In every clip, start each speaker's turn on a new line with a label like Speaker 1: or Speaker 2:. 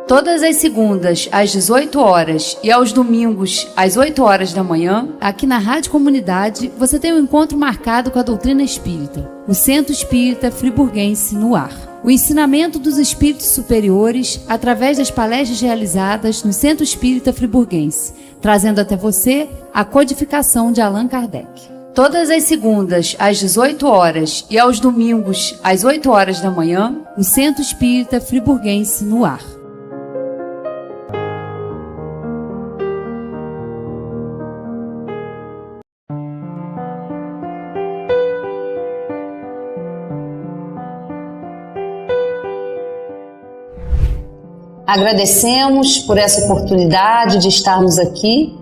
Speaker 1: Todas as segundas, às 18 horas e aos domingos, às 8 horas da manhã, aqui na Rádio Comunidade, você tem um encontro marcado com a doutrina espírita, o Centro Espírita Friburguense no ar. O ensinamento dos espíritos superiores através das palestras realizadas no Centro Espírita Friburguense, trazendo até você a codificação de Allan Kardec. Todas as segundas, às 18 horas e aos domingos, às 8 horas da manhã, o Centro Espírita Friburguense no ar.
Speaker 2: Agradecemos por essa oportunidade de estarmos aqui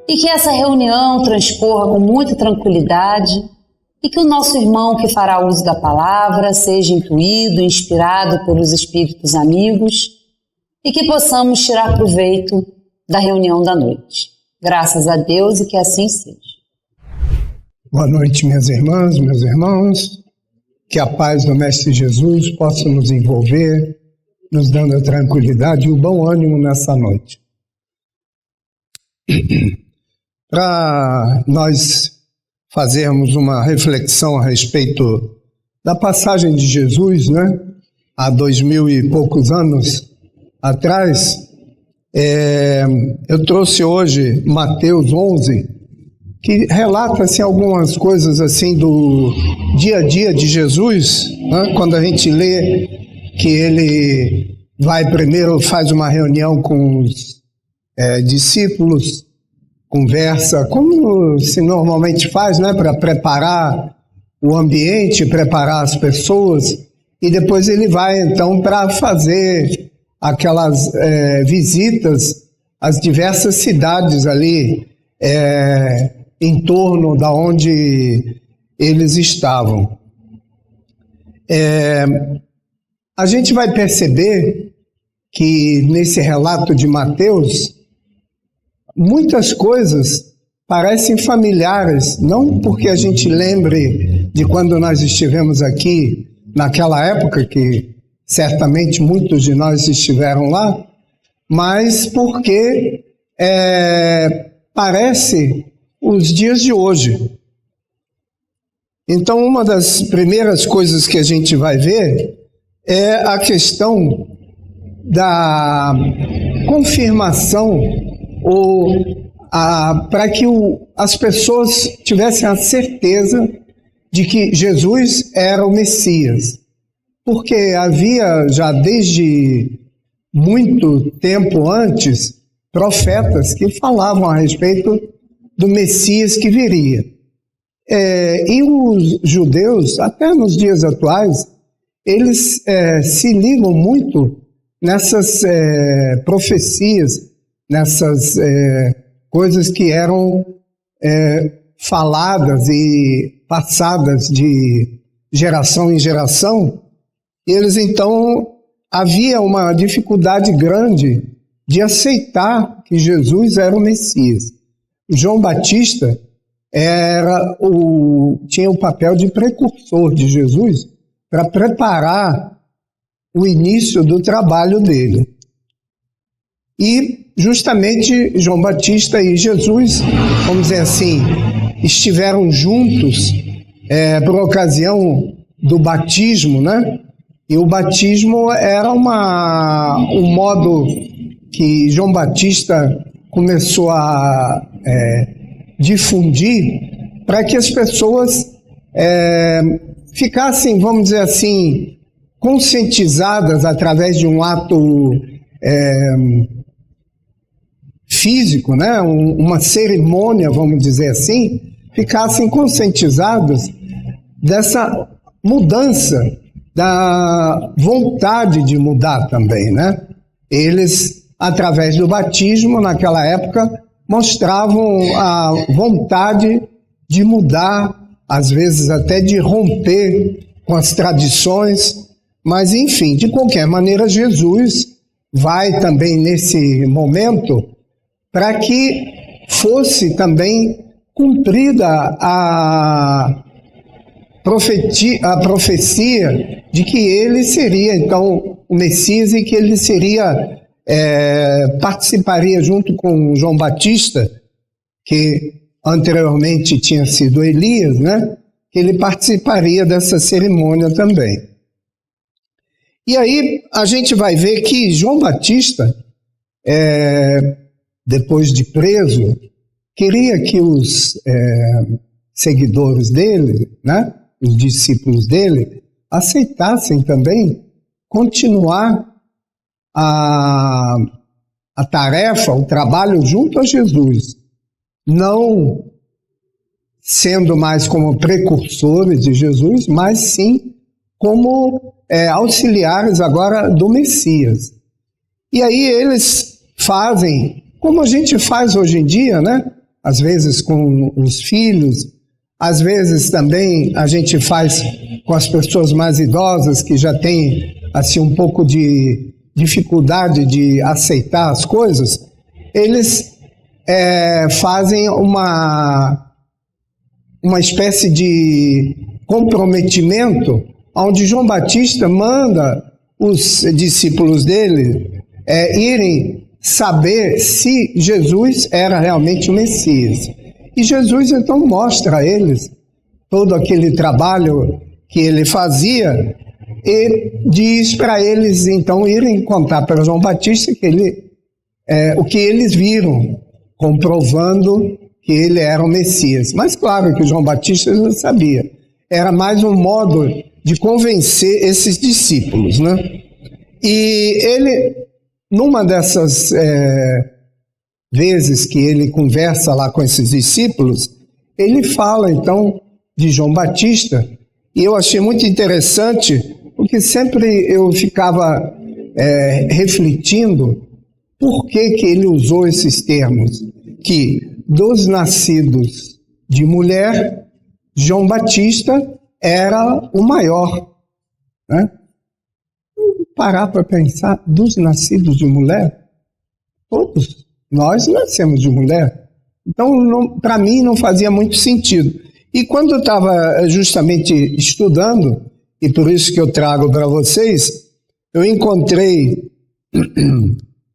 Speaker 2: e que essa reunião transcorra com muita tranquilidade e que o nosso irmão que fará uso da palavra seja intuído, inspirado pelos espíritos amigos e que possamos tirar proveito da reunião da noite. Graças a Deus e que assim seja.
Speaker 3: Boa noite, minhas irmãs, meus irmãos. Que a paz do Mestre Jesus possa nos envolver, nos dando a tranquilidade e o bom ânimo nessa noite. Para nós fazermos uma reflexão a respeito da passagem de Jesus, né, há 2000 e poucos anos atrás, eu trouxe hoje Mateus 11, que relata assim, algumas coisas assim do dia a dia de Jesus, né? Quando a gente lê que ele vai primeiro, faz uma reunião com os discípulos, conversa, como se normalmente faz, né? Para preparar o ambiente, preparar as pessoas, e depois ele vai então para fazer aquelas visitas às diversas cidades ali, em torno da onde eles estavam. A gente vai perceber que nesse relato de Mateus, muitas coisas parecem familiares, não porque a gente lembre de quando nós estivemos aqui naquela época, que certamente muitos de nós estiveram lá, mas porque parece os dias de hoje. Então, uma das primeiras coisas que a gente vai ver é a questão da confirmação, ou para que as pessoas tivessem a certeza de que Jesus era o Messias. Porque havia já desde muito tempo antes profetas que falavam a respeito do Messias que viria. E os judeus, até nos dias atuais, eles se ligam muito nessas profecias, nessas coisas que eram faladas e passadas de geração em geração. Eles, então, havia uma dificuldade grande de aceitar que Jesus era o Messias. João Batista tinha o papel de precursor de Jesus para preparar o início do trabalho dele. E justamente João Batista e Jesus, vamos dizer assim, estiveram juntos por ocasião do batismo, né? E o batismo era um modo que João Batista começou a difundir para que as pessoas ficassem, vamos dizer assim, conscientizadas através de um ato físico, né? Uma cerimônia, vamos dizer assim, ficassem conscientizadas dessa mudança, da vontade de mudar também, né? Eles, através do batismo, naquela época, mostravam a vontade de mudar, às vezes até de romper com as tradições, mas enfim, de qualquer maneira, Jesus vai também nesse momento para que fosse também cumprida a profecia de que ele seria então o Messias e que ele seria participaria junto com João Batista, que anteriormente tinha sido Elias, né? Que ele participaria dessa cerimônia também. E aí a gente vai ver que João Batista, depois de preso, queria que os seguidores dele, né, os discípulos dele, aceitassem também continuar a tarefa, o trabalho junto a Jesus, não sendo mais como precursores de Jesus, mas sim como auxiliares agora do Messias. E aí eles fazem, como a gente faz hoje em dia, né? Às vezes com os filhos, às vezes também a gente faz com as pessoas mais idosas que já têm assim um pouco de dificuldade de aceitar as coisas. Eles fazem uma espécie de comprometimento, onde João Batista manda os discípulos dele irem saber se Jesus era realmente o Messias. E Jesus então mostra a eles todo aquele trabalho que ele fazia e diz para eles então irem contar para João Batista que o que eles viram, comprovando que ele era o Messias. Mas claro que João Batista não sabia. Era mais um modo de convencer esses discípulos, né? E ele, numa dessas vezes que ele conversa lá com esses discípulos, ele fala então de João Batista, e eu achei muito interessante, porque sempre eu ficava refletindo por que ele usou esses termos, que dos nascidos de mulher, João Batista era o maior, né? Parar para pensar, dos nascidos de mulher, todos nós nascemos de mulher. Então, para mim, não fazia muito sentido. E quando eu estava justamente estudando, e por isso que eu trago para vocês, eu encontrei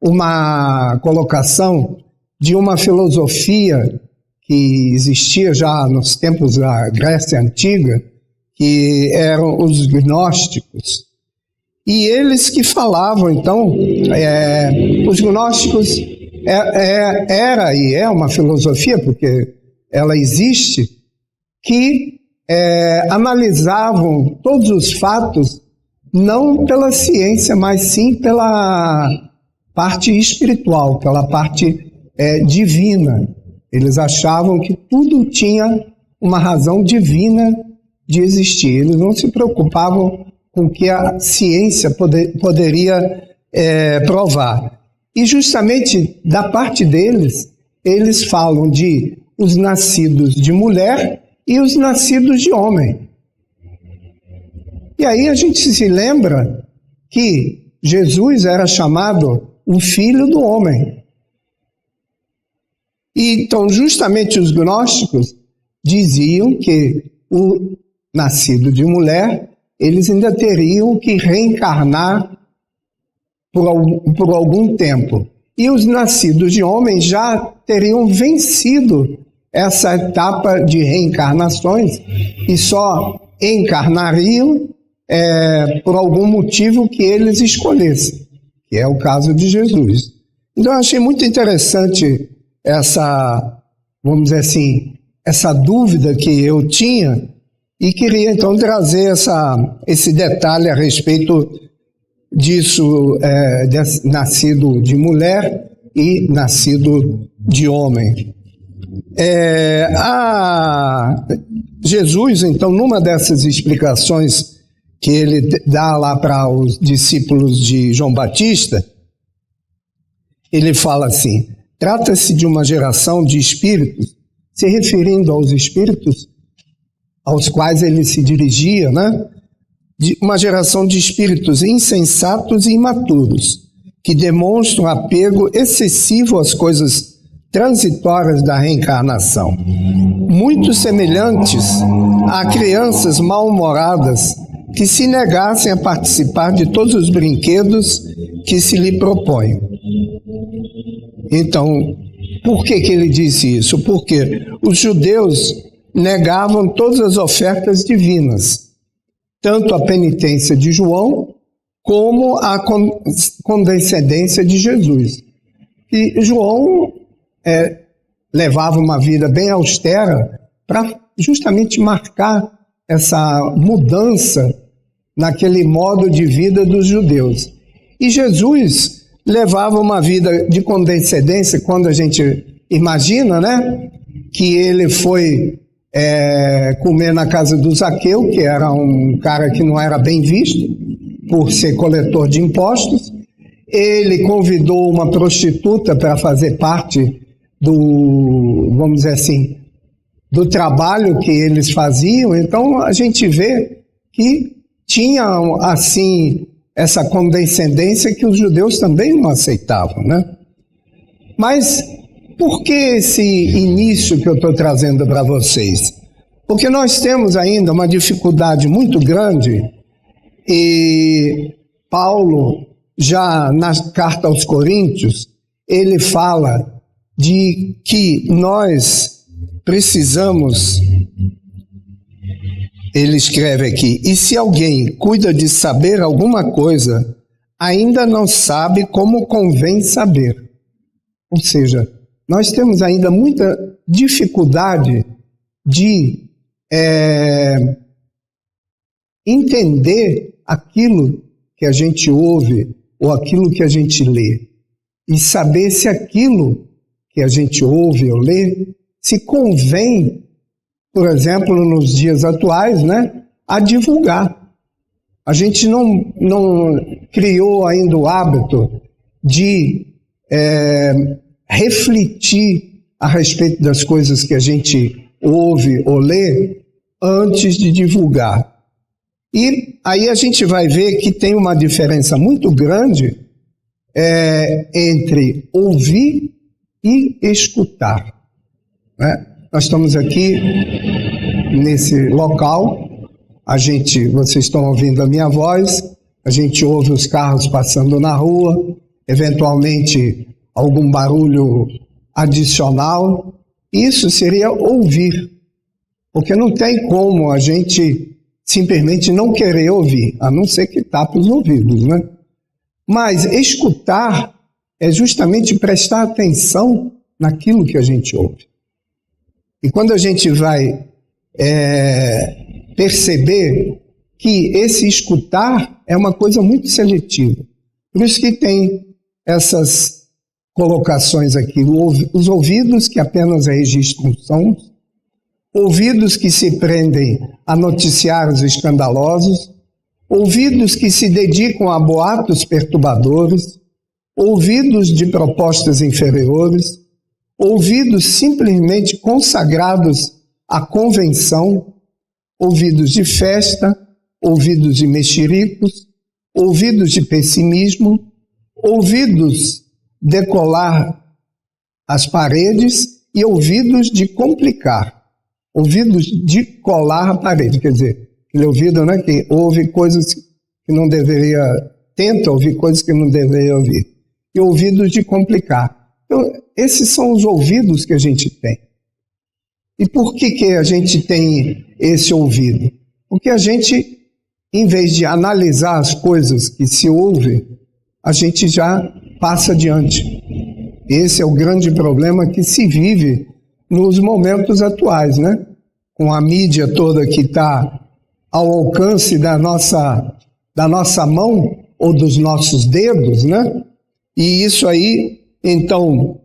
Speaker 3: uma colocação de uma filosofia que existia já nos tempos da Grécia Antiga, que eram os gnósticos. E eles que falavam, então, os gnósticos era e é uma filosofia, porque ela existe, que analisavam todos os fatos não pela ciência, mas sim pela parte espiritual, pela parte divina. Eles achavam que tudo tinha uma razão divina de existir. Eles não se preocupavam com o que a ciência poderia provar. E justamente da parte deles, eles falam de os nascidos de mulher e os nascidos de homem. E aí a gente se lembra que Jesus era chamado o Filho do Homem. E então justamente os gnósticos diziam que o nascido de mulher, eles ainda teriam que reencarnar por algum tempo. E os nascidos de homem já teriam vencido essa etapa de reencarnações e só encarnariam por algum motivo que eles escolhessem, que é o caso de Jesus. Então eu achei muito interessante essa, vamos dizer assim, essa dúvida que eu tinha e queria então trazer esse detalhe a respeito disso, nascido de mulher e nascido de homem. Jesus, então, numa dessas explicações que ele dá lá para os discípulos de João Batista, ele fala assim: trata-se de uma geração de espíritos, se referindo aos espíritos aos quais ele se dirigia, né? De uma geração de espíritos insensatos e imaturos, que demonstram apego excessivo às coisas transitórias da reencarnação, muito semelhantes a crianças mal-humoradas que se negassem a participar de todos os brinquedos que se lhe propõem. Então, por que ele disse isso? Porque os judeus negavam todas as ofertas divinas, tanto a penitência de João como a condescendência de Jesus. E João levava uma vida bem austera para justamente marcar essa mudança naquele modo de vida dos judeus. E Jesus levava uma vida de condescendência, quando a gente imagina, né, que ele foi comer na casa do Zaqueu, que era um cara que não era bem visto por ser coletor de impostos. Ele convidou uma prostituta para fazer parte do, vamos dizer assim, do trabalho que eles faziam. Então a gente vê que tinha assim essa condescendência que os judeus também não aceitavam, né? Mas por que esse início que eu estou trazendo para vocês? Porque nós temos ainda uma dificuldade muito grande, e Paulo, já na carta aos Coríntios, ele fala de que nós precisamos, ele escreve aqui, e se alguém cuida de saber alguma coisa, ainda não sabe como convém saber. Ou seja, nós temos ainda muita dificuldade de entender aquilo que a gente ouve ou aquilo que a gente lê, e saber se aquilo que a gente ouve ou lê se convém, por exemplo, nos dias atuais, né, a divulgar. A gente não criou ainda o hábito de refletir a respeito das coisas que a gente ouve ou lê antes de divulgar. E aí a gente vai ver que tem uma diferença muito grande entre ouvir e escutar, né? Nós estamos aqui nesse local, vocês estão ouvindo a minha voz, a gente ouve os carros passando na rua, eventualmente algum barulho adicional. Isso seria ouvir, porque não tem como a gente simplesmente não querer ouvir, a não ser que tape os ouvidos, né? Mas escutar é justamente prestar atenção naquilo que a gente ouve. E quando a gente vai perceber que esse escutar é uma coisa muito seletiva. Por isso que tem essas colocações aqui, os ouvidos que apenas registram sons, ouvidos que se prendem a noticiários escandalosos, ouvidos que se dedicam a boatos perturbadores, ouvidos de propostas inferiores, ouvidos simplesmente consagrados à convenção, ouvidos de festa, ouvidos de mexericos, ouvidos de pessimismo, ouvidos decolar as paredes e ouvidos de complicar. Ouvidos de colar a parede, quer dizer, aquele ouvido, né, que ouve coisas que não deveria, tenta ouvir coisas que não deveria ouvir. E ouvidos de complicar. Então, esses são os ouvidos que a gente tem. E por que a gente tem esse ouvido? Porque a gente, em vez de analisar as coisas que se ouve, a gente já passa adiante. Esse é o grande problema que se vive nos momentos atuais, né? Com a mídia toda que está ao alcance da nossa mão ou dos nossos dedos, né? E isso aí, então,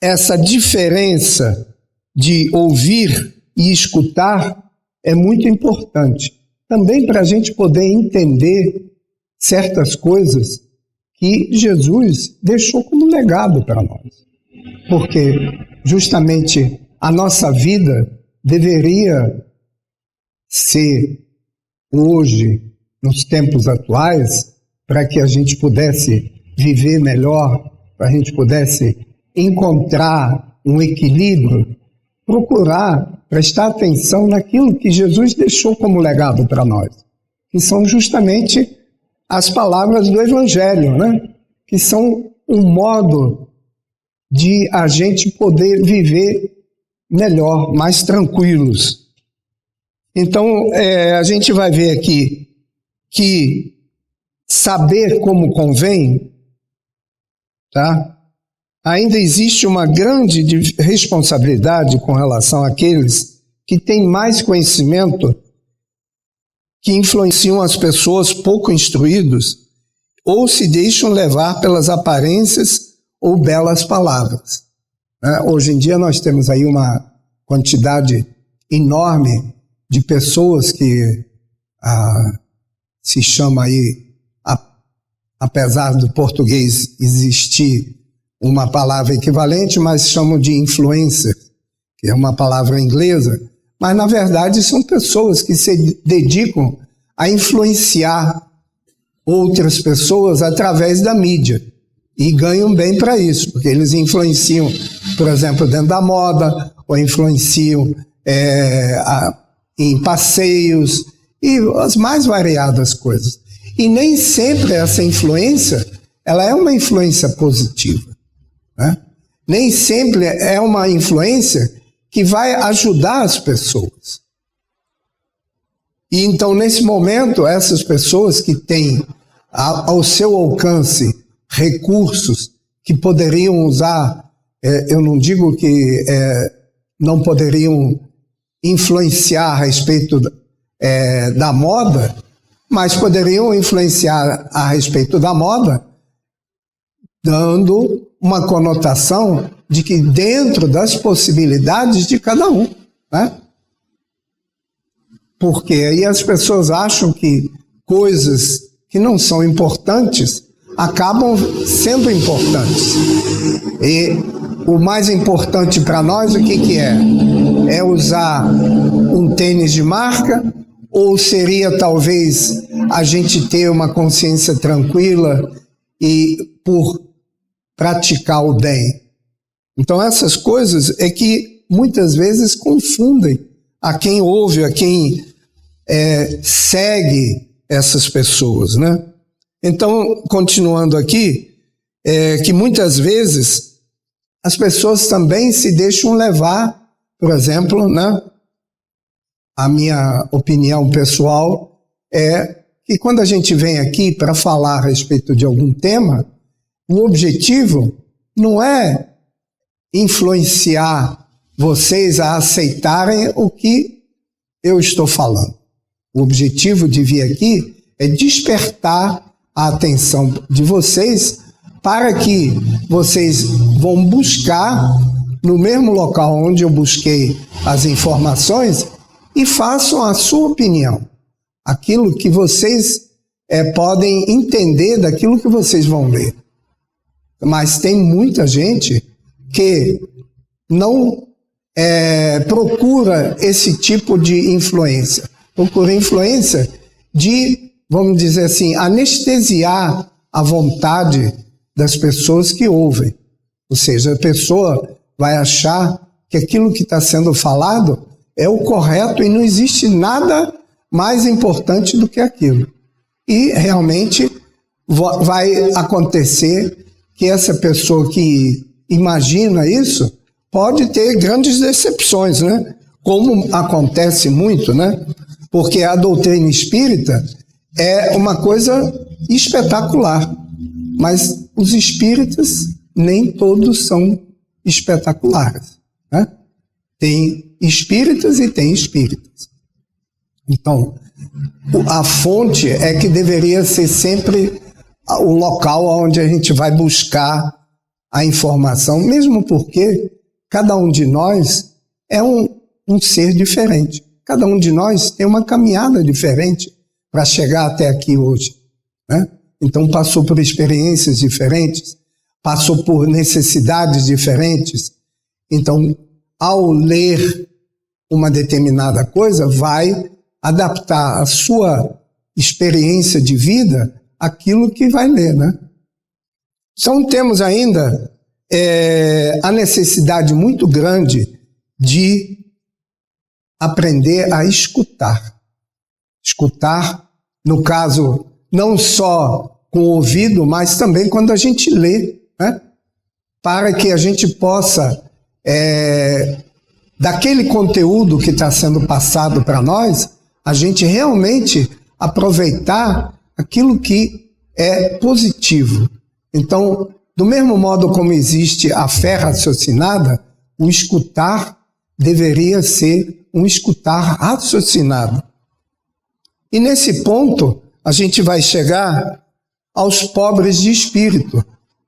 Speaker 3: essa diferença de ouvir e escutar é muito importante. Também para a gente poder entender certas coisas que Jesus deixou como legado para nós. Porque justamente a nossa vida deveria ser hoje, nos tempos atuais, para que a gente pudesse viver melhor, para a gente pudesse encontrar um equilíbrio, procurar prestar atenção naquilo que Jesus deixou como legado para nós, que são justamente as palavras do Evangelho, né? Que são um modo de a gente poder viver melhor, mais tranquilos. Então, a gente vai ver aqui que saber como convém, tá? Ainda existe uma grande responsabilidade com relação àqueles que têm mais conhecimento, que influenciam as pessoas pouco instruídas ou se deixam levar pelas aparências ou belas palavras. Hoje em dia nós temos aí uma quantidade enorme de pessoas que se chama aí, apesar do português existir uma palavra equivalente, mas chamam de influencer, que é uma palavra inglesa, mas na verdade são pessoas que se dedicam a influenciar outras pessoas através da mídia e ganham bem para isso, porque eles influenciam, por exemplo, dentro da moda, ou influenciam em passeios e as mais variadas coisas. E nem sempre essa influência, ela é uma influência positiva. Nem sempre é uma influência que vai ajudar as pessoas. E então, nesse momento, essas pessoas que têm ao seu alcance recursos que poderiam usar, eu não digo que não poderiam influenciar a respeito da moda, mas poderiam influenciar a respeito da moda, dando uma conotação de que dentro das possibilidades de cada um, né? Porque aí as pessoas acham que coisas que não são importantes acabam sendo importantes. E o mais importante para nós, o que é? É usar um tênis de marca, ou seria talvez a gente ter uma consciência tranquila e por praticar o bem? Então essas coisas é que muitas vezes confundem a quem ouve, a quem segue essas pessoas, né? Então, continuando aqui, que muitas vezes as pessoas também se deixam levar, por exemplo, né? A minha opinião pessoal é que quando a gente vem aqui para falar a respeito de algum tema, o objetivo não é influenciar vocês a aceitarem o que eu estou falando. O objetivo de vir aqui é despertar a atenção de vocês para que vocês vão buscar no mesmo local onde eu busquei as informações e façam a sua opinião. Aquilo que vocês podem entender daquilo que vocês vão ler. Mas tem muita gente que não procura esse tipo de influência. Procura influência de, vamos dizer assim, anestesiar a vontade das pessoas que ouvem. Ou seja, a pessoa vai achar que aquilo que está sendo falado é o correto e não existe nada mais importante do que aquilo. E realmente vai acontecer que essa pessoa que imagina isso pode ter grandes decepções, né? Como acontece muito, né? Porque a doutrina espírita é uma coisa espetacular, mas os espíritas nem todos são espetaculares, né? Tem espíritas e tem espíritas. Então, a fonte é que deveria ser sempre o local onde a gente vai buscar a informação, mesmo porque cada um de nós é um ser diferente. Cada um de nós tem uma caminhada diferente para chegar até aqui hoje, né? Então passou por experiências diferentes, passou por necessidades diferentes. Então, ao ler uma determinada coisa, vai adaptar a sua experiência de vida àquilo que vai ler, né? Então temos ainda a necessidade muito grande de aprender a escutar. Escutar, no caso, não só com o ouvido, mas também quando a gente lê, né? Para que a gente possa, daquele conteúdo que está sendo passado para nós, a gente realmente aproveitar aquilo que é positivo. Então, do mesmo modo como existe a fé raciocinada, o escutar deveria ser um escutar raciocinado. E nesse ponto, a gente vai chegar aos pobres de espírito,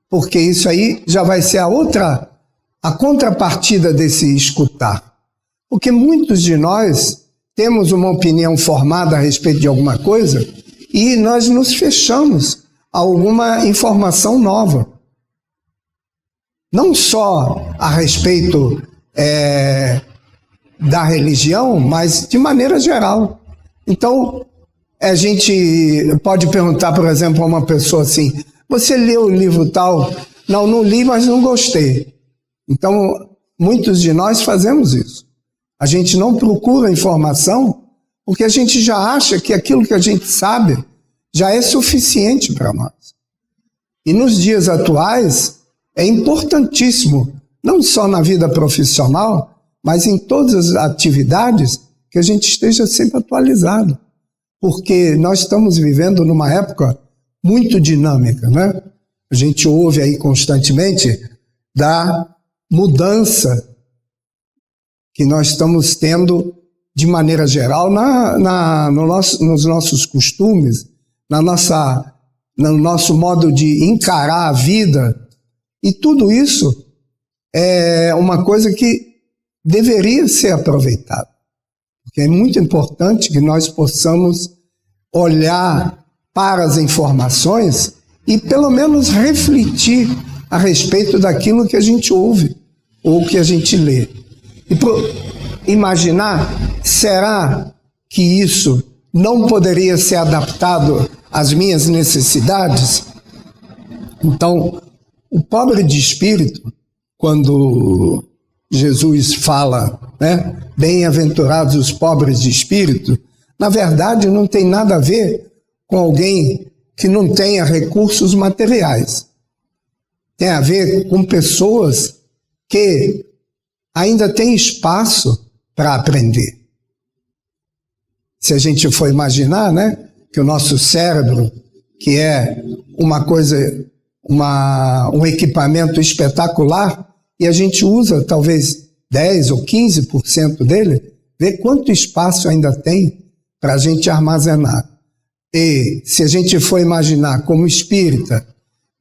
Speaker 3: porque isso aí já vai ser a contrapartida desse escutar. Porque muitos de nós temos uma opinião formada a respeito de alguma coisa e nós nos fechamos a alguma informação nova. Não só a respeito da religião, mas de maneira geral. Então, a gente pode perguntar, por exemplo, a uma pessoa assim: você leu o livro tal? Não li, mas não gostei. Então, muitos de nós fazemos isso. A gente não procura informação porque a gente já acha que aquilo que a gente sabe já é suficiente para nós. E nos dias atuais, é importantíssimo, não só na vida profissional, mas em todas as atividades, que a gente esteja sempre atualizado. Porque nós estamos vivendo numa época muito dinâmica, né? A gente ouve aí constantemente da mudança que nós estamos tendo de maneira geral nos nossos costumes, no nosso modo de encarar a vida. E tudo isso é uma coisa que deveria ser aproveitada. Porque é muito importante que nós possamos olhar para as informações e pelo menos refletir a respeito daquilo que a gente ouve ou que a gente lê. E imaginar, será que isso não poderia ser adaptado às minhas necessidades? Então, o pobre de espírito, quando Jesus fala, né, bem-aventurados os pobres de espírito, na verdade não tem nada a ver com alguém que não tenha recursos materiais. Tem a ver com pessoas que ainda têm espaço para aprender. Se a gente for imaginar, né, que o nosso cérebro, que é uma coisa, um equipamento espetacular, e a gente usa talvez 10 ou 15% dele, vê quanto espaço ainda tem para a gente armazenar. E se a gente for imaginar como espírita,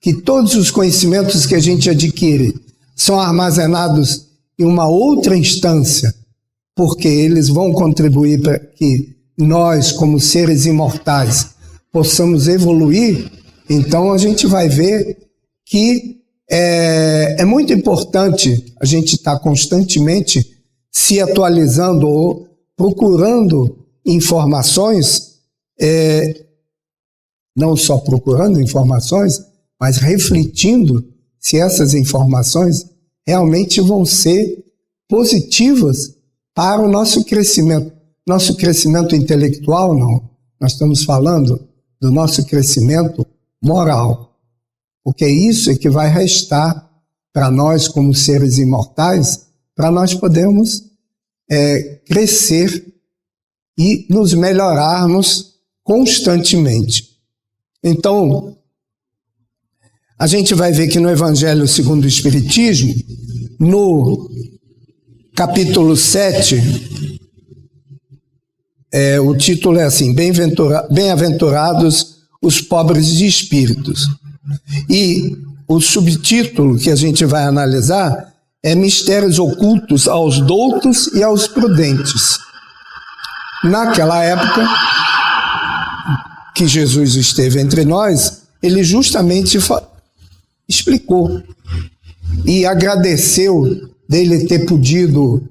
Speaker 3: que todos os conhecimentos que a gente adquire são armazenados em uma outra instância, porque eles vão contribuir para que nós, como seres imortais, possamos evoluir, então a gente vai ver que é muito importante a gente estar constantemente se atualizando ou procurando informações, não só procurando informações, mas refletindo se essas informações realmente vão ser positivas para o nosso crescimento. Nosso crescimento intelectual, não. Nós estamos falando do nosso crescimento moral. Porque isso é que vai restar para nós como seres imortais, para nós podermos crescer e nos melhorarmos constantemente. Então, a gente vai ver que no Evangelho segundo o Espiritismo, no capítulo 7, o título é assim: Bem-aventurados os pobres de espíritos. E o subtítulo que a gente vai analisar é Mistérios ocultos aos doutos e aos prudentes. Naquela época que Jesus esteve entre nós, ele justamente explicou e agradeceu dele ter podido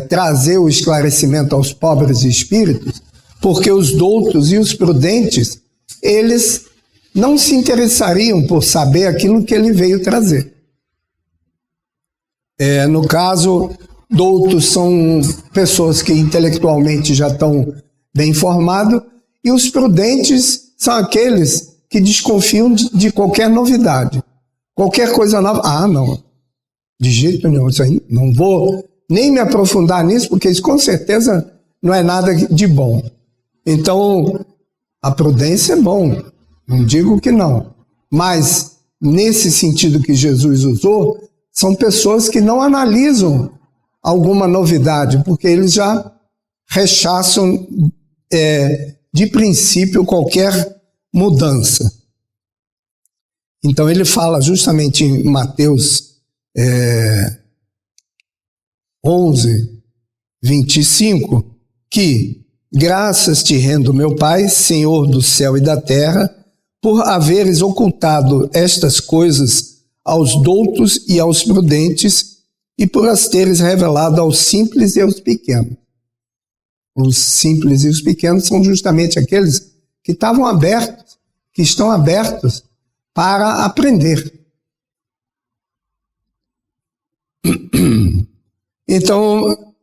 Speaker 3: trazer o esclarecimento aos pobres de espíritos, porque os doutos e os prudentes, eles não se interessariam por saber aquilo que ele veio trazer. No caso, doutos são pessoas que intelectualmente já estão bem formados, e os prudentes são aqueles que desconfiam de qualquer novidade. Qualquer coisa nova, não, de jeito nenhum, isso aí, não vou nem me aprofundar nisso, porque isso com certeza não é nada de bom. Então, a prudência é bom, não digo que não, mas nesse sentido que Jesus usou, são pessoas que não analisam alguma novidade, porque eles já rechaçam de princípio qualquer mudança. Então ele fala justamente em Mateus 11:25, que graças te rendo, meu Pai, Senhor do céu e da terra, por haveres ocultado estas coisas aos doutos e aos prudentes, e por as teres revelado aos simples e aos pequenos. Os simples e os pequenos são justamente aqueles que estavam abertos, que estão abertos para aprender. Então,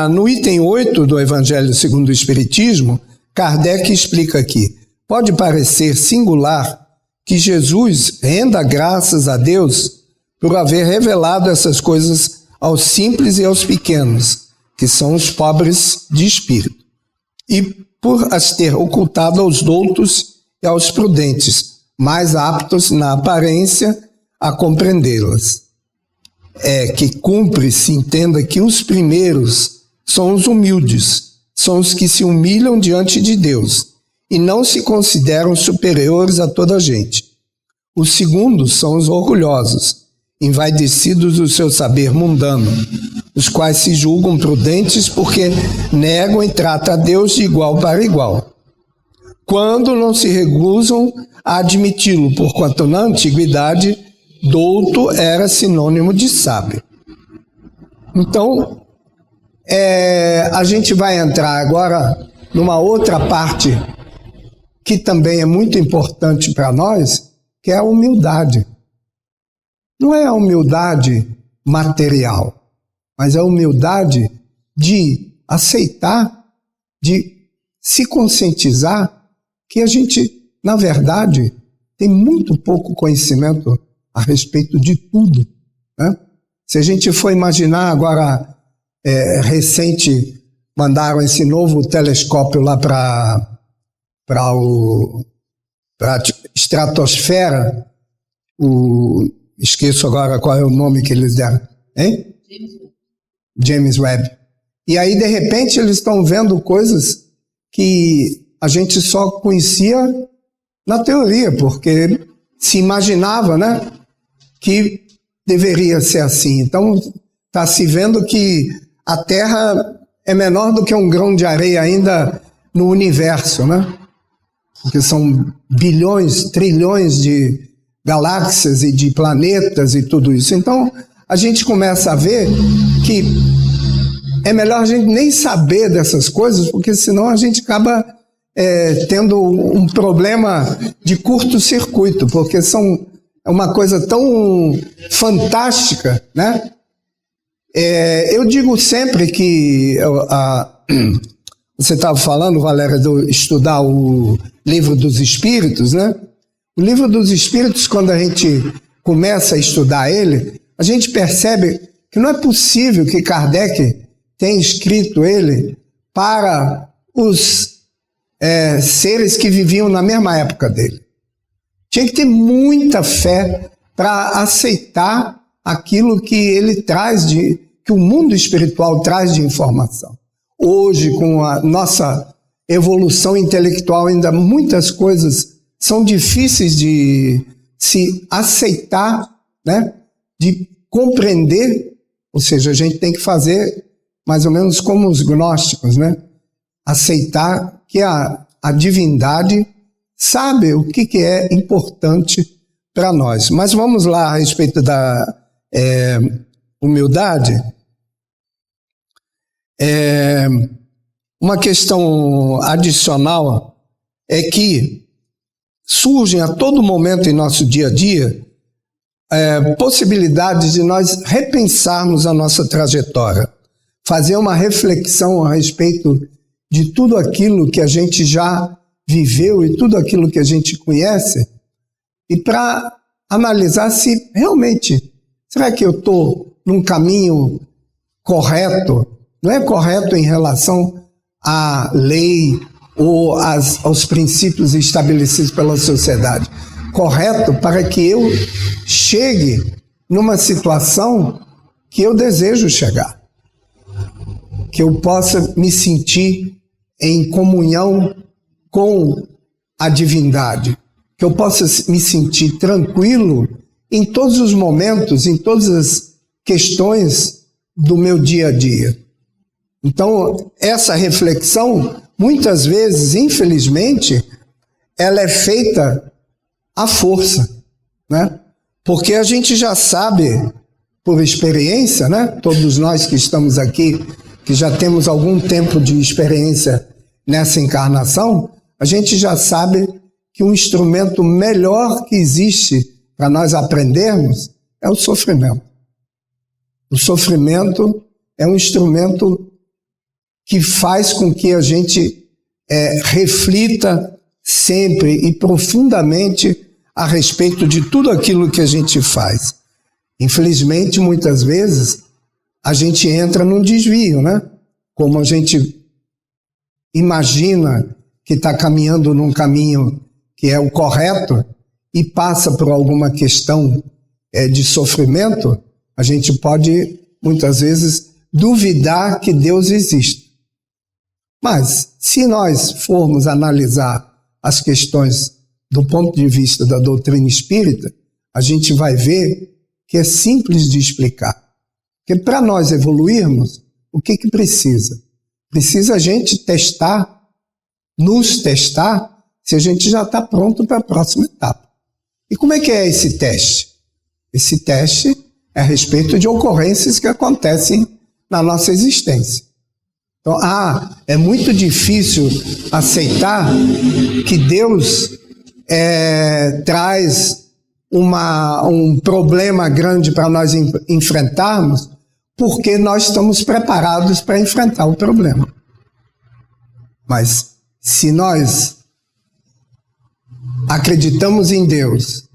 Speaker 3: no item 8 do Evangelho segundo o Espiritismo, Kardec explica aqui: pode parecer singular que Jesus renda graças a Deus por haver revelado essas coisas aos simples e aos pequenos, que são os pobres de espírito, e por as ter ocultado aos doutos e aos prudentes, mais aptos na aparência a compreendê-las. É que cumpre se entenda que os primeiros são os humildes, são os que se humilham diante de Deus e não se consideram superiores a toda a gente. Os segundos são os orgulhosos, envaidecidos do seu saber mundano, os quais se julgam prudentes porque negam e tratam a Deus de igual para igual, quando não se recusam a admiti-lo, porquanto na antiguidade douto era sinônimo de sábio. Então, a gente vai entrar agora numa outra parte que também é muito importante para nós, que é a humildade. Não é a humildade material, mas a humildade de aceitar, de se conscientizar que a gente, na verdade, tem muito pouco conhecimento a respeito de tudo, né? Se a gente for imaginar agora, recente, mandaram esse novo telescópio lá para a estratosfera, esqueço agora qual é o nome que eles deram, hein? James Webb. E aí, de repente, eles estão vendo coisas que a gente só conhecia na teoria, porque se imaginava, né, que deveria ser assim. Então, está se vendo que a Terra é menor do que um grão de areia ainda no universo, né? Porque são bilhões, trilhões de galáxias e de planetas e tudo isso. Então, a gente começa a ver que é melhor a gente nem saber dessas coisas, porque senão a gente acaba tendo um problema de curto-circuito, porque é uma coisa tão fantástica, né? Eu digo sempre que você estava falando, Valéria, de estudar o Livro dos Espíritos, né? O Livro dos Espíritos, quando a gente começa a estudar ele, a gente percebe que não é possível que Kardec tenha escrito ele para os seres que viviam na mesma época dele. Tinha que ter muita fé para aceitar aquilo que ele traz, que o mundo espiritual traz de informação. Hoje, com a nossa evolução intelectual, ainda muitas coisas são difíceis de se aceitar, né? De compreender, ou seja, a gente tem que fazer mais ou menos como os gnósticos, né? Aceitar que a divindade sabe o que é importante para nós. Mas vamos lá a respeito da humildade. Uma questão adicional é que surgem a todo momento em nosso dia a dia possibilidade de nós repensarmos a nossa trajetória, fazer uma reflexão a respeito de tudo aquilo que a gente já viveu e tudo aquilo que a gente conhece, e para analisar se realmente, será que eu estou num caminho correto? Não é correto em relação à lei ou aos princípios estabelecidos pela sociedade. Correto para que eu chegue numa situação que eu desejo chegar. Que eu possa me sentir em comunhão com a divindade. Que eu possa me sentir tranquilo em todos os momentos, em todas as questões do meu dia a dia. Então, essa reflexão, muitas vezes, infelizmente, ela é feita à força, né? Porque a gente já sabe, por experiência, né? Todos nós que estamos aqui, que já temos algum tempo de experiência nessa encarnação, a gente já sabe que um instrumento melhor que existe para nós aprendermos é o sofrimento. O sofrimento é um instrumento que faz com que a gente reflita sempre e profundamente a respeito de tudo aquilo que a gente faz. Infelizmente, muitas vezes, a gente entra num desvio, né? Como a gente imagina que está caminhando num caminho que é o correto e passa por alguma questão de sofrimento, a gente pode, muitas vezes, duvidar que Deus existe. Mas, se nós formos analisar as questões do ponto de vista da doutrina espírita, a gente vai ver que é simples de explicar. Porque para nós evoluirmos, o que precisa? Precisa a gente testar, nos testar, se a gente já está pronto para a próxima etapa. E como é que é esse teste? Esse teste é a respeito de ocorrências que acontecem na nossa existência. Então, é muito difícil aceitar que Deus traz um problema grande para nós enfrentarmos, porque nós estamos preparados para enfrentar o problema. Mas se nós acreditamos em Deus,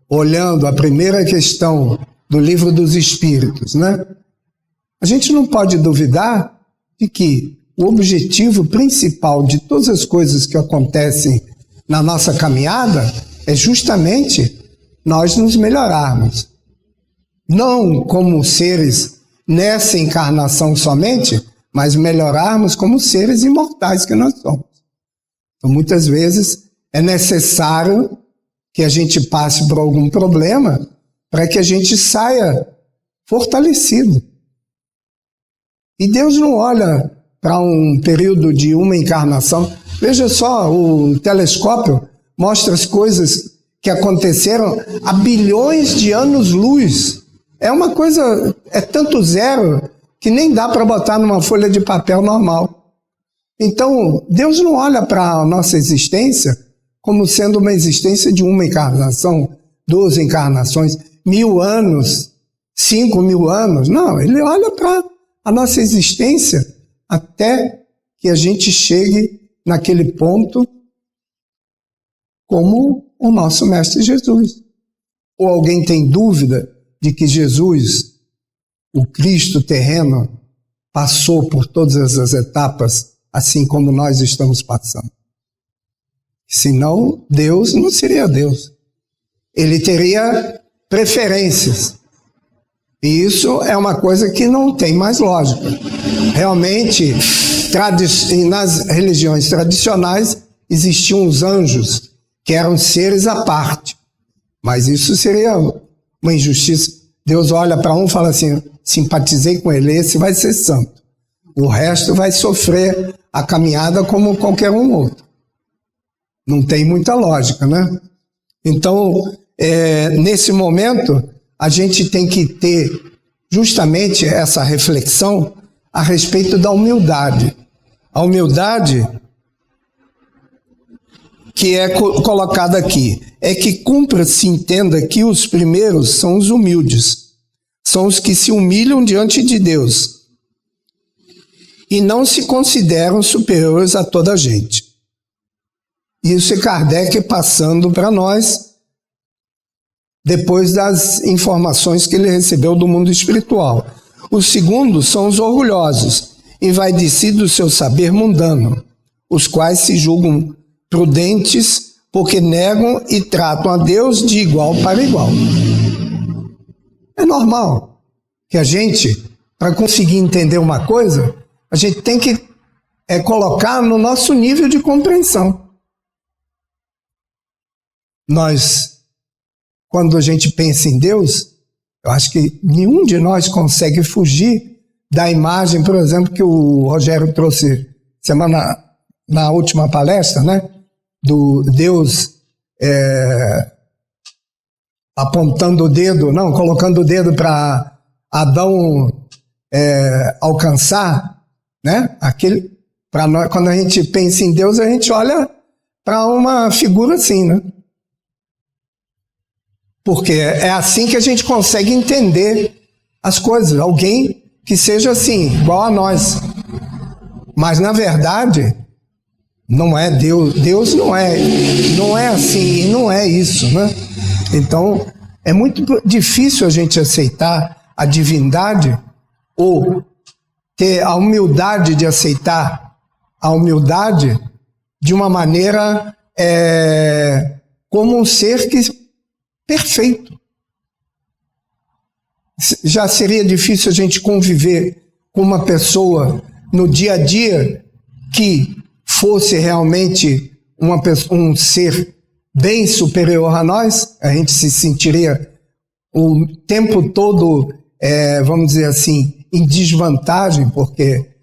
Speaker 3: olhando a primeira questão do Livro dos Espíritos, né? A gente não pode duvidar de que o objetivo principal de todas as coisas que acontecem na nossa caminhada é justamente nós nos melhorarmos. Não como seres nessa encarnação somente, mas melhorarmos como seres imortais que nós somos. Então, muitas vezes, é necessário que a gente passe por algum problema para que a gente saia fortalecido. E Deus não olha para um período de uma encarnação. Veja só, o telescópio mostra as coisas que aconteceram há bilhões de anos-luz. É uma coisa, é tanto zero que nem dá para botar numa folha de papel normal. Então, Deus não olha para a nossa existência como sendo uma existência de uma encarnação, 2 encarnações, 1000 anos, 5.000 anos. Não, Ele olha para a nossa existência até que a gente chegue naquele ponto como o nosso Mestre Jesus. Ou alguém tem dúvida de que Jesus, o Cristo terreno, passou por todas as etapas, assim como nós estamos passando? Senão, Deus não seria Deus. Ele teria preferências. E isso é uma coisa que não tem mais lógica. Realmente, nas religiões tradicionais, existiam os anjos, que eram seres à parte. Mas isso seria uma injustiça. Deus olha para um e fala assim: simpatizei com ele, esse vai ser santo. O resto vai sofrer a caminhada como qualquer um outro. Não tem muita lógica, né? Então, nesse momento, a gente tem que ter justamente essa reflexão a respeito da humildade. A humildade que é colocada aqui é que cumpra-se entenda que os primeiros são os humildes, são os que se humilham diante de Deus e não se consideram superiores a toda a gente. Isso é Kardec passando para nós depois das informações que ele recebeu do mundo espiritual. Os segundos são os orgulhosos, envaidecidos do seu saber mundano, os quais se julgam prudentes porque negam e tratam a Deus de igual para igual. É normal que a gente, para conseguir entender uma coisa, a gente tem que colocar no nosso nível de compreensão. Nós, quando a gente pensa em Deus, eu acho que nenhum de nós consegue fugir da imagem, por exemplo, que o Rogério trouxe na última palestra, né? Do Deus apontando o dedo, não, colocando o dedo para Adão alcançar, né? Nós, quando a gente pensa em Deus, a gente olha para uma figura assim, né? Porque é assim que a gente consegue entender as coisas. Alguém que seja assim, igual a nós. Mas, na verdade, não é Deus. Deus não é assim, não é isso, né? Então, é muito difícil a gente aceitar a divindade ou ter a humildade de aceitar a humildade de uma maneira como um ser perfeito. Já seria difícil a gente conviver com uma pessoa no dia a dia que fosse realmente um ser bem superior a nós. A gente se sentiria o tempo todo, vamos dizer assim, em desvantagem, porque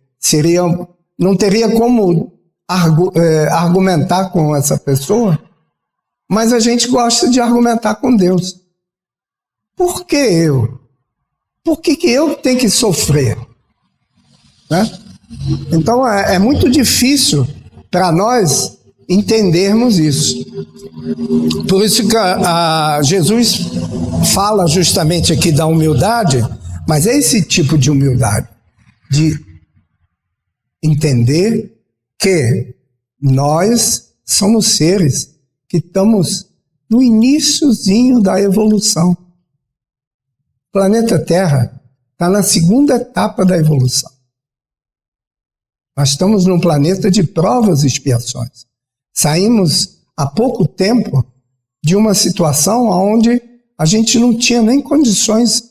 Speaker 3: não teria como argumentar com essa pessoa. Mas a gente gosta de argumentar com Deus. Por que eu? Por que eu tenho que sofrer? Né? Então é muito difícil para nós entendermos isso. Por isso que Jesus fala justamente aqui da humildade, mas é esse tipo de humildade, de entender que nós somos seres que estamos no iniciozinho da evolução. O planeta Terra está na segunda etapa da evolução. Nós estamos num planeta de provas e expiações. Saímos há pouco tempo de uma situação onde a gente não tinha nem condições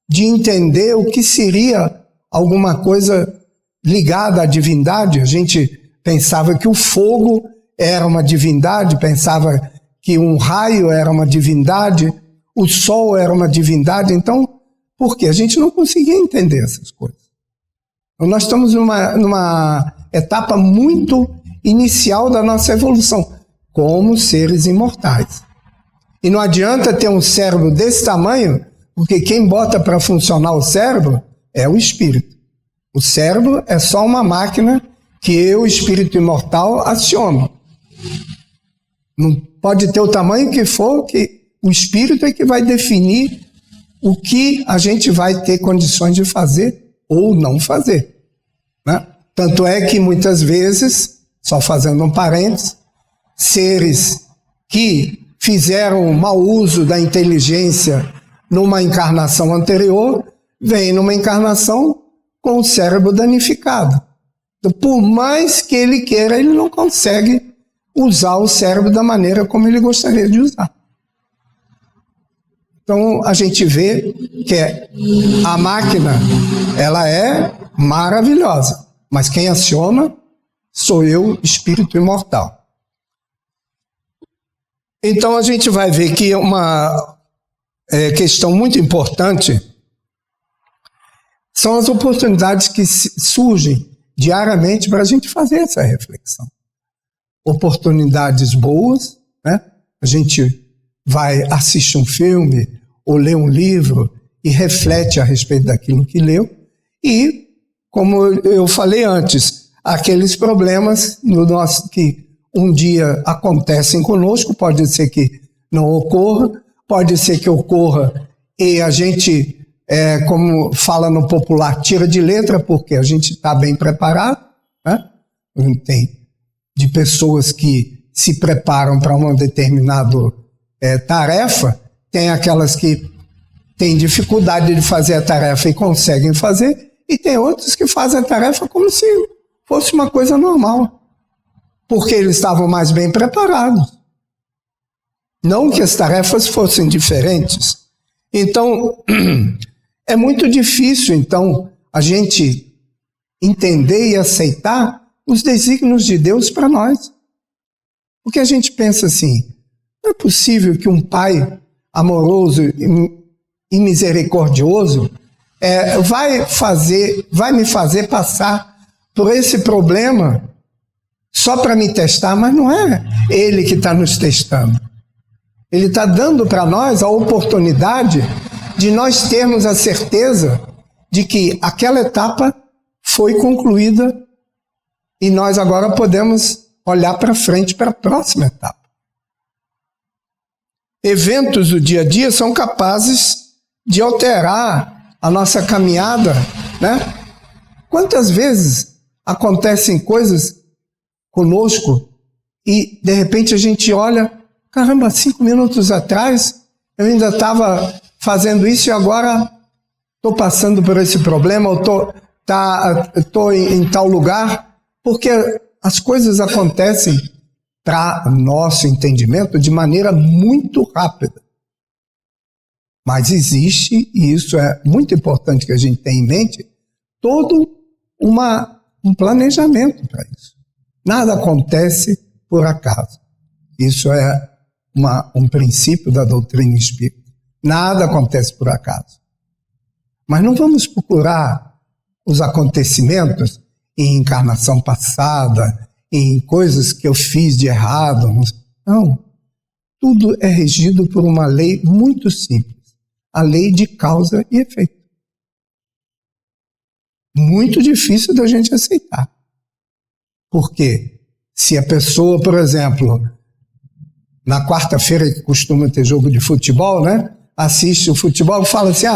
Speaker 3: de entender o que seria alguma coisa ligada à divindade. A gente pensava que o fogo era uma divindade, pensava que um raio era uma divindade, o sol era uma divindade. Então, por quê? A gente não conseguia entender essas coisas. Então, nós estamos numa etapa muito inicial da nossa evolução, como seres imortais. E não adianta ter um cérebro desse tamanho, porque quem bota para funcionar o cérebro é o espírito. O cérebro é só uma máquina que eu, espírito imortal, aciono. Não pode ter o tamanho que for, que o espírito é que vai definir o que a gente vai ter condições de fazer ou não fazer. Né? Tanto é que muitas vezes, só fazendo um parênteses, seres que fizeram mau uso da inteligência numa encarnação anterior, vêm numa encarnação com o cérebro danificado. Então, por mais que ele queira, ele não consegue usar o cérebro da maneira como ele gostaria de usar. Então, a gente vê que a máquina, ela é maravilhosa, mas quem aciona sou eu, espírito imortal. Então, a gente vai ver que uma questão muito importante são as oportunidades que surgem diariamente para a gente fazer essa reflexão. Oportunidades boas, né? A gente vai assistir um filme ou lê um livro e reflete a respeito daquilo que leu. E, como eu falei antes, aqueles problemas no nosso, que um dia acontecem conosco, pode ser que não ocorra, pode ser que ocorra e a gente, como fala no popular, tira de letra, porque a gente está bem preparado, né? Tem de pessoas que se preparam para uma determinada tarefa, tem aquelas que têm dificuldade de fazer a tarefa e conseguem fazer, e tem outros que fazem a tarefa como se fosse uma coisa normal, porque eles estavam mais bem preparados. Não que as tarefas fossem diferentes. Então, é muito difícil, então, a gente entender e aceitar os desígnios de Deus para nós. Porque a gente pensa assim, não é possível que um pai amoroso e misericordioso vai me fazer passar por esse problema só para me testar, mas não é ele que está nos testando. Ele está dando para nós a oportunidade de nós termos a certeza de que aquela etapa foi concluída e nós agora podemos olhar para frente para a próxima etapa. Eventos do dia a dia são capazes de alterar a nossa caminhada, né? Quantas vezes acontecem coisas conosco e de repente a gente olha, caramba, 5 minutos atrás eu ainda estava fazendo isso e agora estou passando por esse problema, ou estou em tal lugar, porque as coisas acontecem para nosso entendimento de maneira muito rápida. Mas existe, e isso é muito importante que a gente tenha em mente, todo um planejamento para isso. Nada acontece por acaso. Isso é um princípio da doutrina espírita. Nada acontece por acaso. Mas não vamos procurar os acontecimentos em encarnação passada, em coisas que eu fiz de errado. Não. Tudo é regido por uma lei muito simples. A lei de causa e efeito. Muito difícil da gente aceitar. Porque se a pessoa, por exemplo, na quarta-feira que costuma ter jogo de futebol, né? Assiste o futebol e fala assim,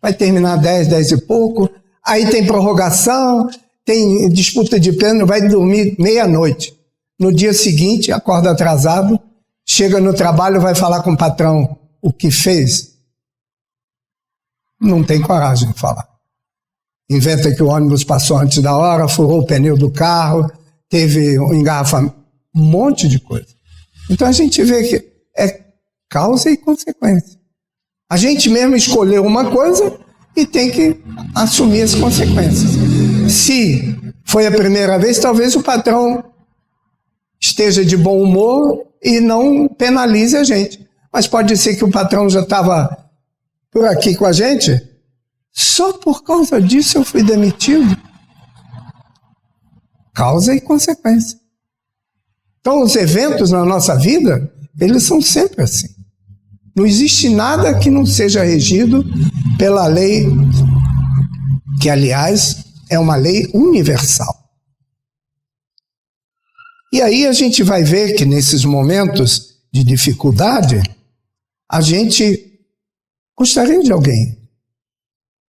Speaker 3: vai terminar 10 e pouco, aí tem prorrogação, tem disputa de pênalti, vai dormir meia-noite. No dia seguinte, acorda atrasado, chega no trabalho, vai falar com o patrão o que fez. Não tem coragem de falar. Inventa que o ônibus passou antes da hora, furou o pneu do carro, teve um engarrafamento, um monte de coisa. Então a gente vê que é causa e consequência. A gente mesmo escolheu uma coisa e tem que assumir as consequências. Se foi a primeira vez, talvez o patrão esteja de bom humor e não penalize a gente. Mas pode ser que o patrão já estava por aqui com a gente, só por causa disso eu fui demitido. Causa e consequência. Então os eventos na nossa vida, eles são sempre assim. Não existe nada que não seja regido pela lei, que aliás é uma lei universal. E aí a gente vai ver que nesses momentos de dificuldade, a gente gostaria de alguém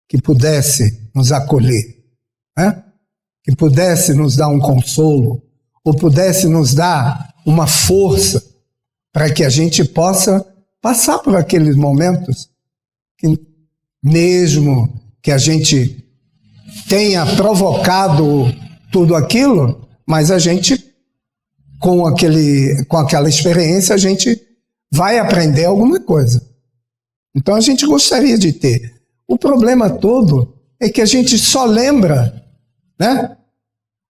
Speaker 3: que pudesse nos acolher, né? Que pudesse nos dar um consolo, ou pudesse nos dar uma força para que a gente possa passar por aqueles momentos que, mesmo que a gente tenha provocado tudo aquilo, mas a gente, com aquela experiência, a gente vai aprender alguma coisa. Então a gente gostaria de ter. O problema todo é que a gente só lembra, né,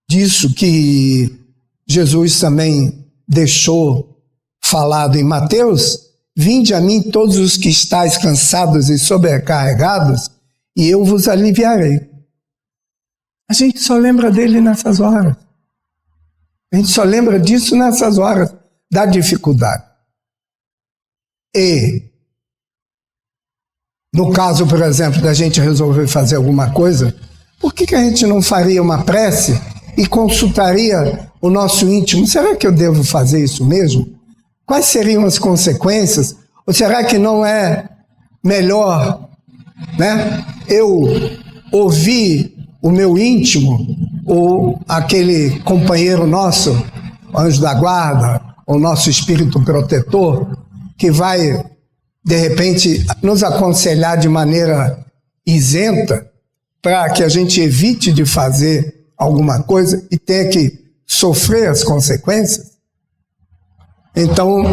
Speaker 3: disso que Jesus também deixou falado em Mateus: vinde a mim todos os que estáis cansados e sobrecarregados, e eu vos aliviarei. A gente só lembra dele nessas horas. A gente só lembra disso nessas horas da dificuldade. E no caso, por exemplo, da gente resolver fazer alguma coisa, por que a gente não faria uma prece e consultaria o nosso íntimo: será que eu devo fazer isso mesmo? Quais seriam as consequências? Ou será que não é melhor, né, eu ouvir o meu íntimo, ou aquele companheiro nosso, anjo da guarda, o nosso espírito protetor, que vai, de repente, nos aconselhar de maneira isenta, para que a gente evite de fazer alguma coisa e tenha que sofrer as consequências? Então,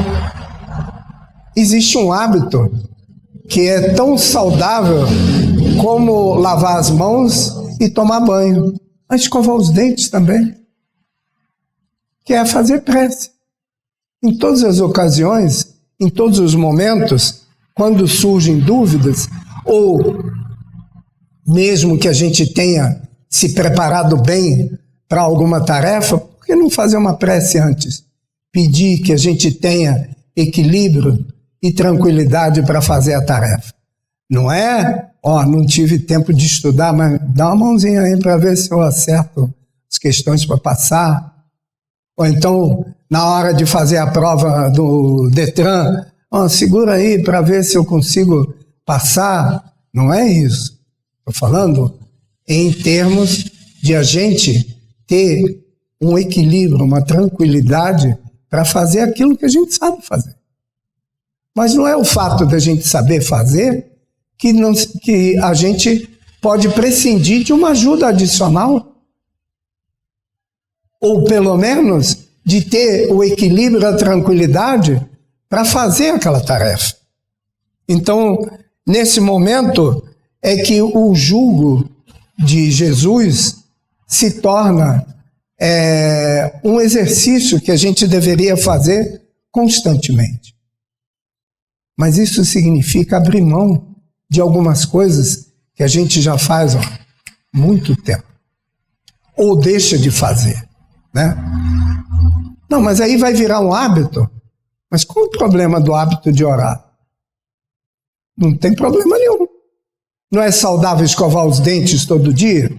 Speaker 3: existe um hábito que é tão saudável como lavar as mãos e tomar banho, mas escovar os dentes também, que é fazer prece. Em todas as ocasiões, em todos os momentos, quando surgem dúvidas, ou mesmo que a gente tenha se preparado bem para alguma tarefa, por que não fazer uma prece antes? Pedir que a gente tenha equilíbrio e tranquilidade para fazer a tarefa. Não é, não tive tempo de estudar, mas dá uma mãozinha aí para ver se eu acerto as questões para passar. Ou então, na hora de fazer a prova do Detran, segura aí para ver se eu consigo passar. Não é isso. Estou falando em termos de a gente ter um equilíbrio, uma tranquilidade para fazer aquilo que a gente sabe fazer. Mas não é o fato da gente saber fazer que a gente pode prescindir de uma ajuda adicional, ou pelo menos de ter o equilíbrio e a tranquilidade para fazer aquela tarefa. Então, nesse momento é que o jugo de Jesus se torna um exercício que a gente deveria fazer constantemente. Mas isso significa abrir mão de algumas coisas que a gente já faz há muito tempo, ou deixa de fazer, né? Não, mas aí vai virar um hábito. Mas qual o problema do hábito de orar? Não tem problema nenhum. Não é saudável escovar os dentes todo dia?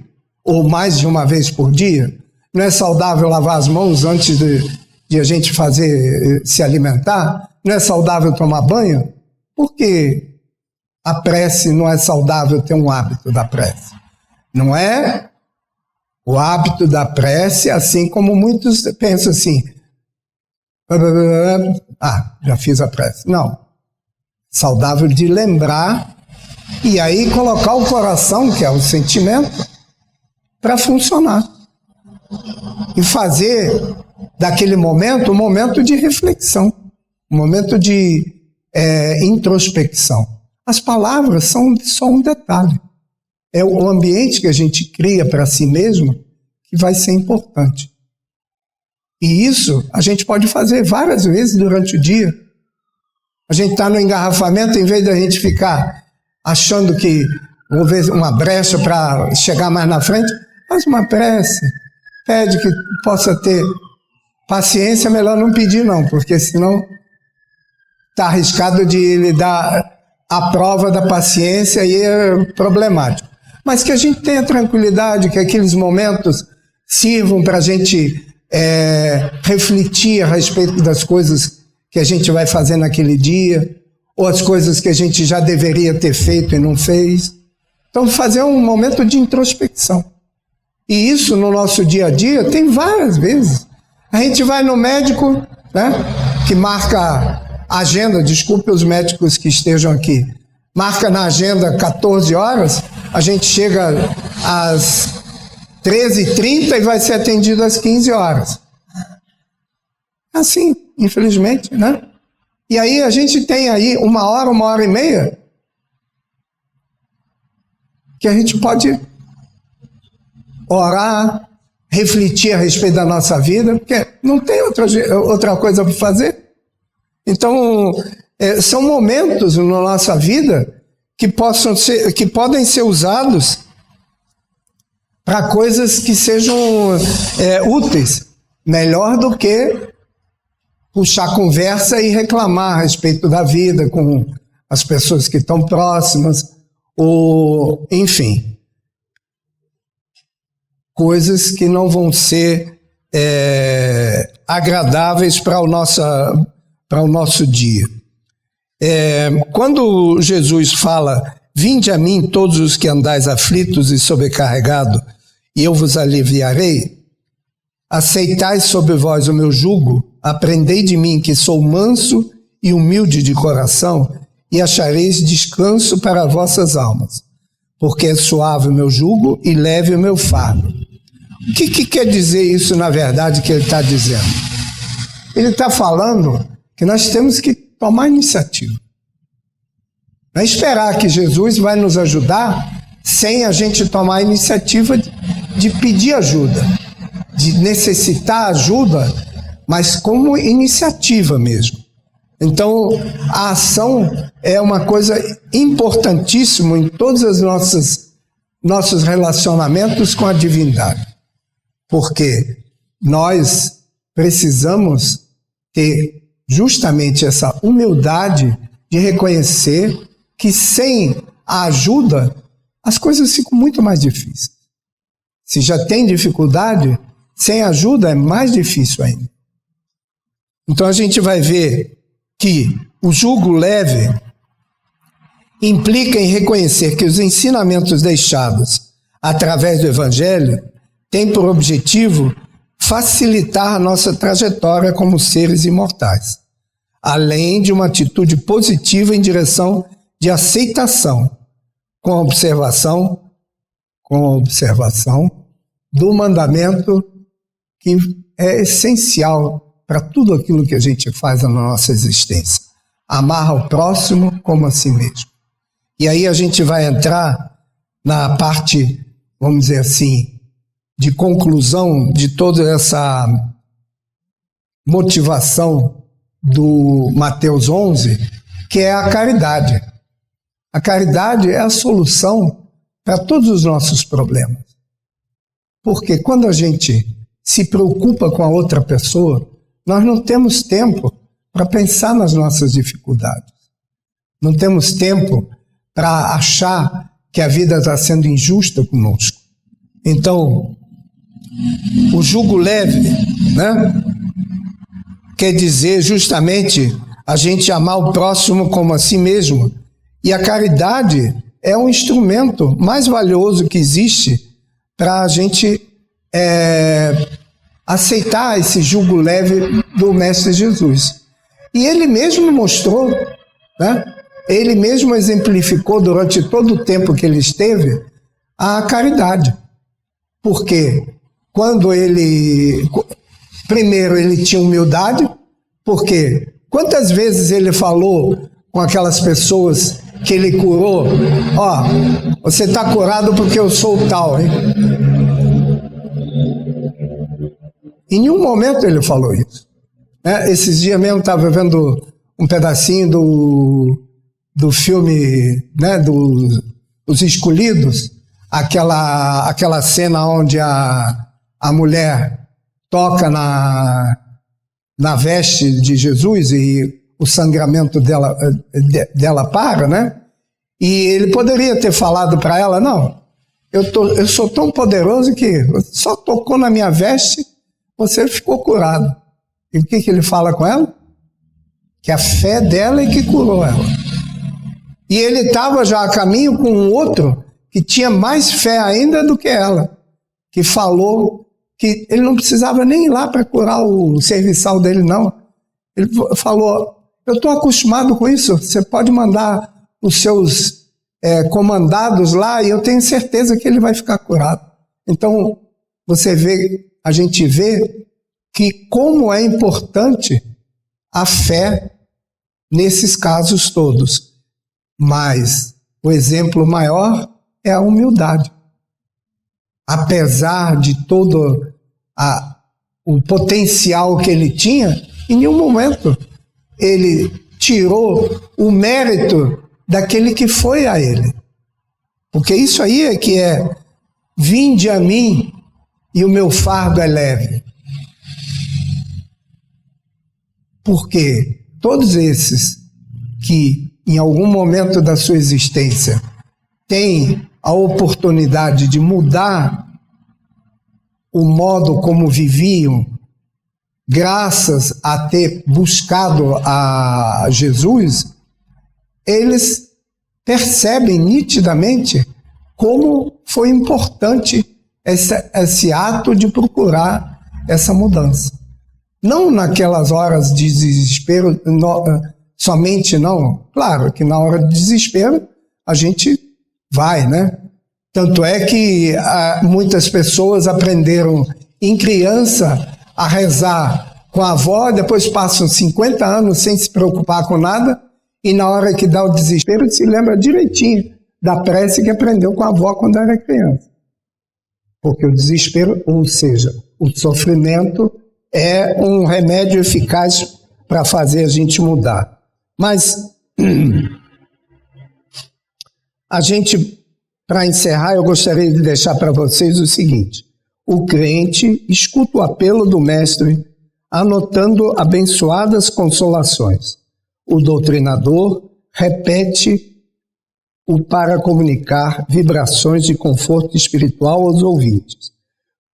Speaker 3: Ou mais de uma vez por dia? Não é saudável lavar as mãos antes de a gente se alimentar? Não é saudável tomar banho? Por que a prece não é saudável ter um hábito da prece? Não é o hábito da prece, assim como muitos pensam assim: já fiz a prece. Não. Saudável de lembrar e aí colocar o coração, que é o sentimento, para funcionar. E fazer daquele momento um momento de reflexão, um momento de introspecção. As palavras são só um detalhe. É o ambiente que a gente cria para si mesmo que vai ser importante. E isso a gente pode fazer várias vezes durante o dia. A gente está no engarrafamento, em vez de a gente ficar achando que vou ver uma brecha para chegar mais na frente, faz uma prece, pede que possa ter paciência. Melhor não pedir não, porque senão está arriscado de lhe dar a prova da paciência e é problemático. Mas que a gente tenha tranquilidade, que aqueles momentos sirvam para a gente refletir a respeito das coisas que a gente vai fazer naquele dia, ou as coisas que a gente já deveria ter feito e não fez. Então, fazer um momento de introspecção. E isso no nosso dia a dia tem várias vezes. A gente vai no médico, né, que marca a agenda, desculpe os médicos que estejam aqui, marca na agenda 14 horas, a gente chega às 13h30 e vai ser atendido às 15 horas. Assim, infelizmente, né? E aí a gente tem aí 1 hora e meia que a gente pode orar, refletir a respeito da nossa vida, porque não tem outra coisa para fazer. Então, são momentos na nossa vida que podem ser usados para coisas que sejam úteis, melhor do que puxar conversa e reclamar a respeito da vida com as pessoas que estão próximas, ou, enfim, coisas que não vão ser agradáveis para o nosso dia. Quando Jesus fala: vinde a mim todos os que andais aflitos e sobrecarregados, e eu vos aliviarei, aceitai sobre vós o meu jugo, aprendei de mim que sou manso e humilde de coração, e achareis descanso para vossas almas, porque é suave o meu jugo e leve o meu fardo. O que quer dizer isso, na verdade, que ele está dizendo? Ele está falando que nós temos que tomar iniciativa. Não é esperar que Jesus vai nos ajudar sem a gente tomar a iniciativa de pedir ajuda, de necessitar ajuda, mas como iniciativa mesmo. Então, a ação é uma coisa importantíssima em todos os nossos relacionamentos com a divindade. Porque nós precisamos ter justamente essa humildade de reconhecer que sem a ajuda as coisas ficam muito mais difíceis. Se já tem dificuldade, sem ajuda é mais difícil ainda. Então a gente vai ver que o jugo leve implica em reconhecer que os ensinamentos deixados através do Evangelho têm por objetivo facilitar a nossa trajetória como seres imortais, além de uma atitude positiva em direção de aceitação, com a observação do mandamento que é essencial para tudo aquilo que a gente faz na nossa existência. Amar ao próximo como a si mesmo. E aí a gente vai entrar na parte, vamos dizer assim, de conclusão de toda essa motivação do Mateus 11, que é a caridade. A caridade é a solução para todos os nossos problemas. Porque quando a gente se preocupa com a outra pessoa, nós não temos tempo para pensar nas nossas dificuldades. Não temos tempo para achar que a vida está sendo injusta conosco. Então, o jugo leve, né, quer dizer justamente a gente amar o próximo como a si mesmo. E a caridade é um instrumento mais valioso que existe para a gente aceitar esse jugo leve do Mestre Jesus. E ele mesmo mostrou, né? Ele mesmo exemplificou durante todo o tempo que ele esteve a caridade. Porque primeiro ele tinha humildade, porque quantas vezes ele falou com aquelas pessoas que ele curou: ó, você está curado porque eu sou tal, hein? Em nenhum momento ele falou isso. Esses dias mesmo eu estava vendo um pedacinho do filme, né, dos Escolhidos, aquela cena onde a mulher toca na veste de Jesus e o sangramento dela para, né? E ele poderia ter falado para ela: não, eu sou tão poderoso que só tocou na minha veste, você ficou curado. E o que ele fala com ela? Que a fé dela é que curou ela. E ele estava já a caminho com um outro que tinha mais fé ainda do que ela, que falou que ele não precisava nem ir lá para curar o serviçal dele, não. Ele falou: eu estou acostumado com isso, você pode mandar os seus comandados lá e eu tenho certeza que ele vai ficar curado. Então, a gente vê que como é importante a fé nesses casos todos. Mas o exemplo maior é a humildade. Apesar de todo o potencial que ele tinha, em nenhum momento ele tirou o mérito daquele que foi a ele. Porque isso aí é que é: vinde a mim e o meu fardo é leve. Porque todos esses que em algum momento da sua existência têm a oportunidade de mudar o modo como viviam, graças a ter buscado a Jesus, eles percebem nitidamente como foi importante esse ato de procurar essa mudança. Não naquelas horas de desespero, somente não. Claro que na hora de desespero a gente vai, né? Tanto é que muitas pessoas aprenderam em criança a rezar com a avó, depois passam 50 anos sem se preocupar com nada, e na hora que dá o desespero se lembra direitinho da prece que aprendeu com a avó quando era criança. Porque o desespero, ou seja, o sofrimento, é um remédio eficaz para fazer a gente mudar. Mas a gente, para encerrar, eu gostaria de deixar para vocês o seguinte: o crente escuta o apelo do Mestre, anotando abençoadas consolações. O doutrinador repete para comunicar vibrações de conforto espiritual aos ouvintes.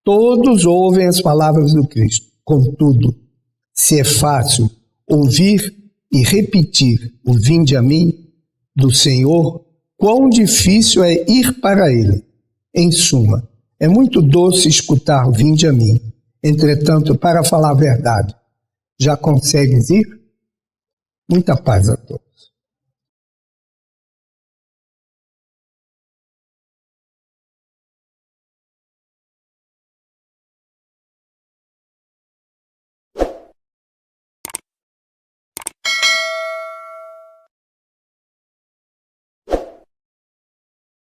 Speaker 3: Todos ouvem as palavras do Cristo. Contudo, se é fácil ouvir e repetir o vinde a mim do Senhor, quão difícil é ir para ele. Em suma, é muito doce escutar o vinde a mim. Entretanto, para falar a verdade, já consegues ir? Muita paz a todos.